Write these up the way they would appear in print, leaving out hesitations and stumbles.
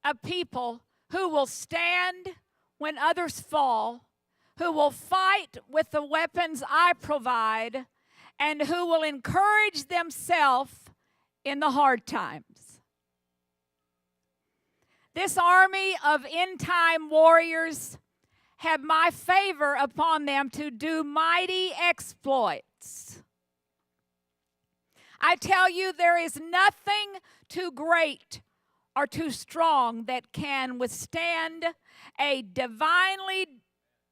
a people who will stand when others fall, who will fight with the weapons I provide, and who will encourage themselves in the hard times. This army of end-time warriors have my favor upon them to do mighty exploits. I tell you, there is nothing too great or too strong that can withstand a divinely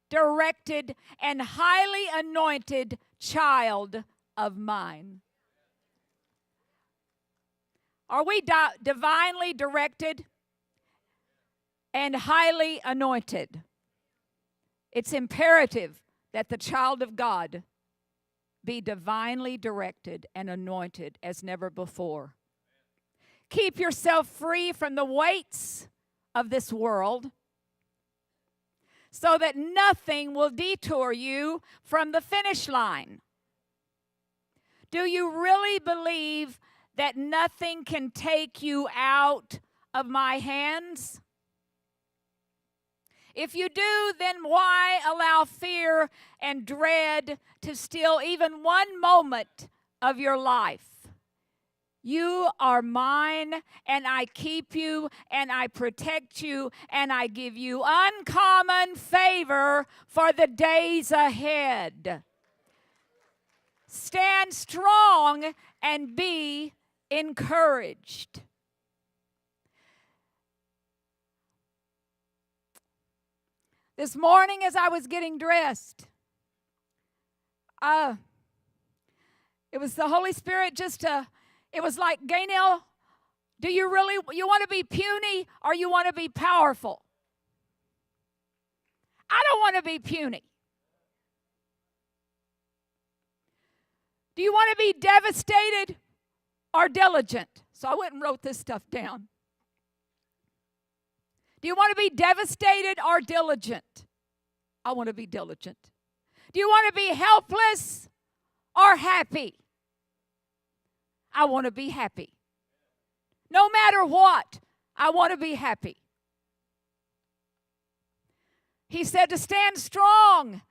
directed and highly anointed child of mine. Are we divinely directed and highly anointed? It's imperative that the child of God be divinely directed and anointed as never before. Keep yourself free from the weights of this world so that nothing will detour you from the finish line. Do you really believe that nothing can take you out of my hands? If you do, then why allow fear and dread to steal even one moment of your life? You are mine, and I keep you, and I protect you, and I give you uncommon favor for the days ahead. Stand strong and be encouraged. This morning as I was getting dressed, it was the Holy Spirit it was like, Gaynell, do you want to be puny or you want to be powerful? I don't want to be puny. Do you want to be devastated or diligent? So I went and wrote this stuff down. Do you want to be devastated or diligent? I want to be diligent. Do you want to be helpless or happy? I want to be happy. No matter what, I want to be happy. He said to stand strong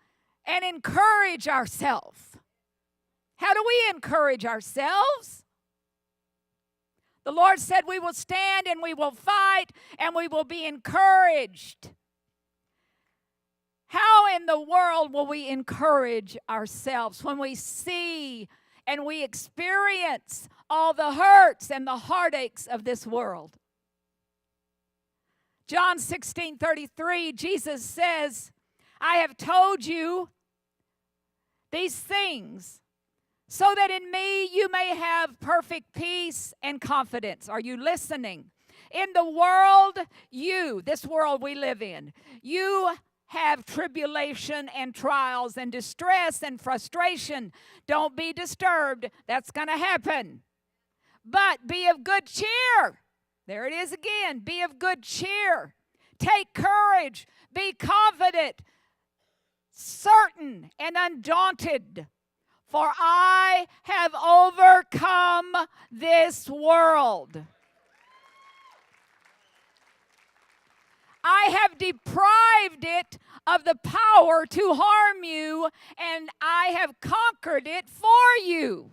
and encourage ourselves. How do we encourage ourselves? The Lord said we will stand and we will fight and we will be encouraged. How in the world will we encourage ourselves when we see and we experience all the hurts and the heartaches of this world? John 16:33, Jesus says, I have told you these things so that in me you may have perfect peace and confidence. Are you listening? In the world, this world we live in, you have tribulation and trials and distress and frustration. Don't be disturbed. That's going to happen. But be of good cheer. There it is again. Be of good cheer. Take courage. Be confident, certain, and undaunted. For I have overcome this world. I have deprived it of the power to harm you, and I have conquered it for you.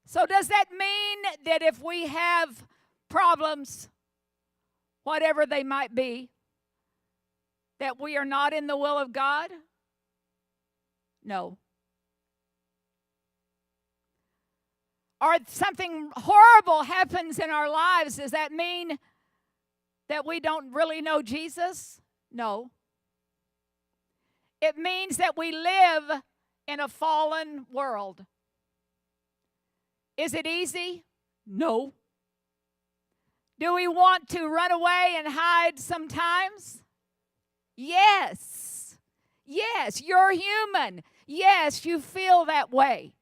So does that mean that if we have problems, whatever they might be, that we are not in the will of God? No. Or something horrible happens in our lives, does that mean that we don't really know Jesus? No. It means that we live in a fallen world. Is it easy? No. Do we want to run away and hide sometimes? Yes. Yes, you're human. Yes, you feel that way.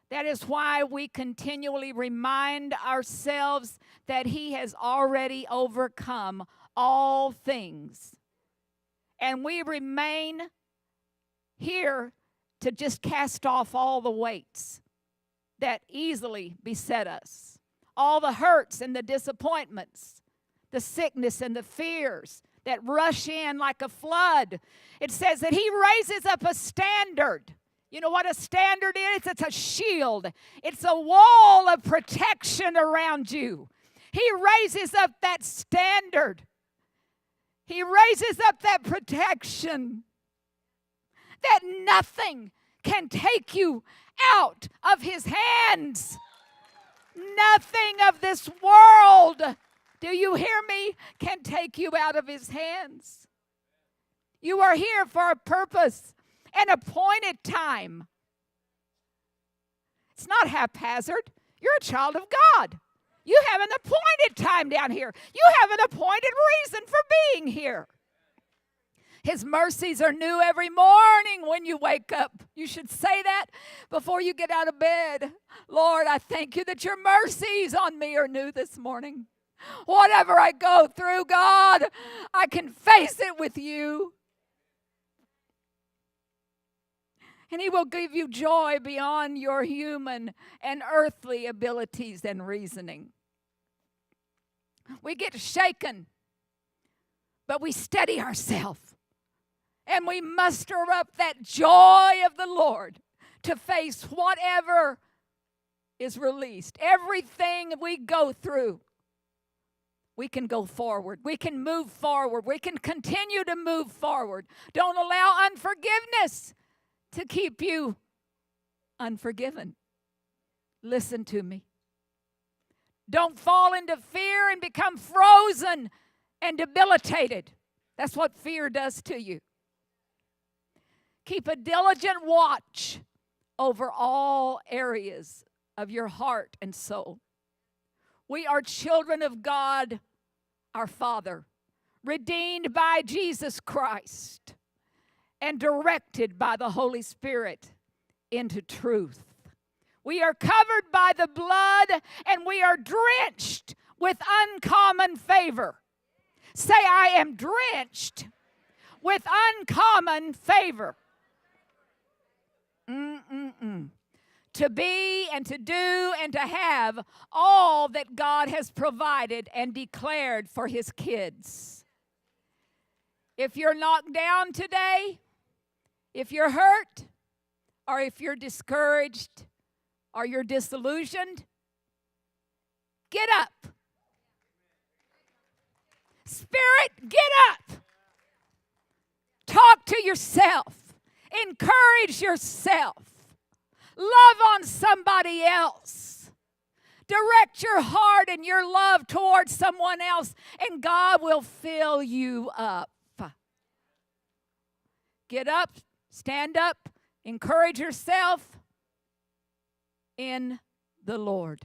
That is why we continually remind ourselves that He has already overcome all things. And we remain here to just cast off all the weights that easily beset us, all the hurts and the disappointments, the sickness and the fears that rush in like a flood. It says that he raises up a standard. You know what a standard is? It's a shield. It's a wall of protection around you. He raises up that standard. He raises up that protection that nothing can take you out of his hands. Nothing of this world, do you hear me, can take you out of his hands. You are here for a purpose, an appointed time. It's not haphazard. You're a child of God. You have an appointed time down here. You have an appointed reason for being here. His mercies are new every morning when you wake up. You should say that before you get out of bed. Lord, I thank you that your mercies on me are new this morning. Whatever I go through, God, I can face it with you. And he will give you joy beyond your human and earthly abilities and reasoning. We get shaken, but we steady ourselves. And we muster up that joy of the Lord to face whatever is released. Everything we go through, we can go forward. We can move forward. We can continue to move forward. Don't allow unforgiveness to keep you unforgiven. Listen to me. Don't fall into fear and become frozen and debilitated. That's what fear does to you. Keep a diligent watch over all areas of your heart and soul. We are children of God, our Father, redeemed by Jesus Christ and directed by the Holy Spirit into truth. We are covered by the blood and we are drenched with uncommon favor. Say, I am drenched with uncommon favor. To be and to do and to have all that God has provided and declared for his kids. If you're knocked down today, if you're hurt, or if you're discouraged, or you're disillusioned, get up. Spirit, get up. Talk to yourself. Encourage yourself. Love on somebody else. Direct your heart and your love towards someone else, and God will fill you up. Get up, stand up, encourage yourself in the Lord.